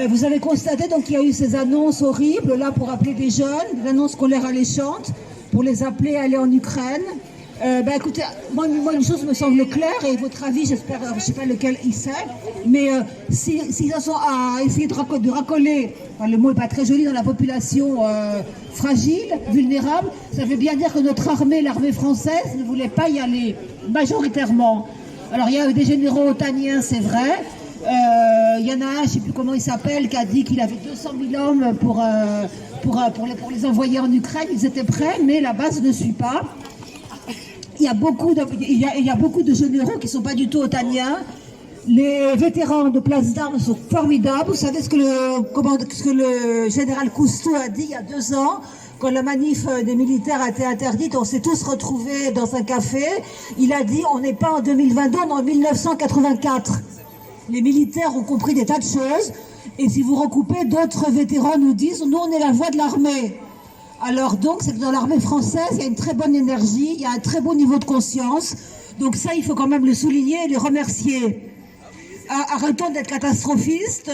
Vous avez constaté donc qu'il y a eu ces annonces horribles là pour appeler des jeunes, des annonces scolaires alléchantes pour les appeler à aller en Ukraine. Écoutez, moi une chose me semble claire et votre avis, j'espère, je ne sais pas lequel il sait, mais s'ils en sont à essayer de racoler, enfin, le mot n'est pas très joli, dans la population fragile, vulnérable, ça veut bien dire que notre armée, l'armée française, ne voulait pas y aller majoritairement. Alors il y a des généraux otaniens, c'est vrai. Il y en a un, je ne sais plus comment il s'appelle, qui a dit qu'il avait 200 000 hommes pour les envoyer en Ukraine. Ils étaient prêts, mais la base ne suit pas. Il y a beaucoup de généraux qui ne sont pas du tout otaniens. Les vétérans de place d'armes sont formidables. Vous savez ce que le général Cousteau a dit il y a 2 ans, quand la manif des militaires a été interdite, on s'est tous retrouvés dans un café. Il a dit, on n'est pas en 2022, on est en 1984. Les militaires ont compris des tas de choses. Et si vous recoupez, d'autres vétérans nous disent, nous on est la voix de l'armée. Alors donc, c'est que dans l'armée française, il y a une très bonne énergie, il y a un très beau niveau de conscience. Donc ça, il faut quand même le souligner et les remercier. Arrêtons d'être catastrophistes.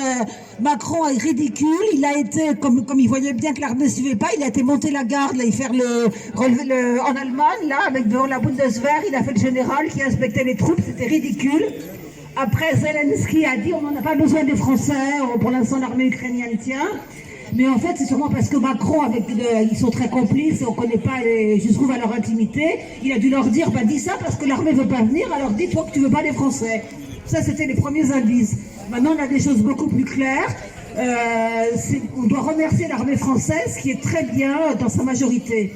Macron est ridicule. Il a été, comme il voyait bien que l'armée ne suivait pas, il a été monter la garde là, et faire en Allemagne, là, avec devant la Bundeswehr, il a fait le général qui inspectait les troupes, c'était ridicule. Après, Zelensky a dit on n'en a pas besoin des Français, pour l'instant l'armée ukrainienne tient. Mais en fait, c'est sûrement parce que Macron, ils sont très complices et on ne connaît pas jusqu'où va leur intimité. Il a dû leur dire, dis ça parce que l'armée ne veut pas venir, alors dis-toi que tu ne veux pas des Français. Ça, c'était les premiers indices. Maintenant, on a des choses beaucoup plus claires. On doit remercier l'armée française qui est très bien dans sa majorité.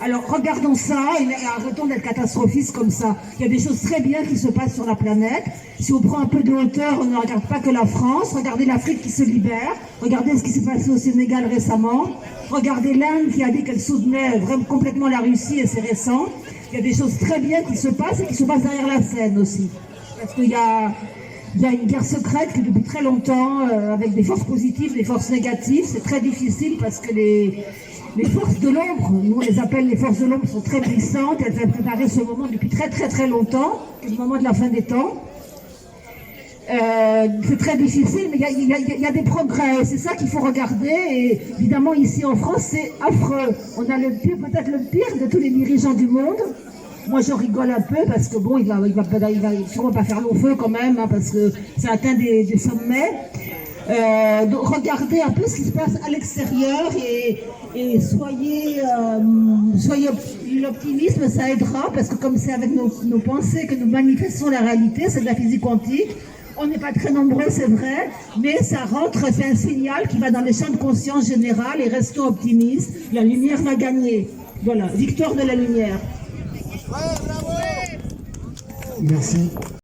Alors, regardons ça et arrêtons d'être catastrophistes comme ça. Il y a des choses très bien qui se passent sur la planète. Si on prend un peu de hauteur, on ne regarde pas que la France. Regardez l'Afrique qui se libère. Regardez ce qui s'est passé au Sénégal récemment. Regardez l'Inde qui a dit qu'elle soutenait vraiment complètement la Russie et c'est récent. Il y a des choses très bien qui se passent et qui se passent derrière la scène aussi. Parce qu'il y a une guerre secrète qui depuis très longtemps, avec des forces positives, des forces négatives. C'est très difficile parce que les forces de l'ombre, nous on les appelle les forces de l'ombre, sont très puissantes. Elles ont préparé ce moment depuis très très très longtemps, le moment de la fin des temps. C'est très difficile, mais il y a des progrès. C'est ça qu'il faut regarder. Et évidemment, ici en France, c'est affreux. On a peut-être le pire de tous les dirigeants du monde. Moi, je rigole un peu parce que bon, il va sûrement pas faire long feu quand même, hein, parce que ça atteint des sommets. Donc regardez un peu ce qui se passe à l'extérieur et soyez l'optimisme, ça aidera parce que comme c'est avec nos pensées que nous manifestons la réalité, c'est de la physique quantique. On n'est pas très nombreux, c'est vrai, mais ça rentre, c'est un signal qui va dans les champs de conscience générale et restons optimistes. La lumière va gagner. Voilà, victoire de la lumière. Merci.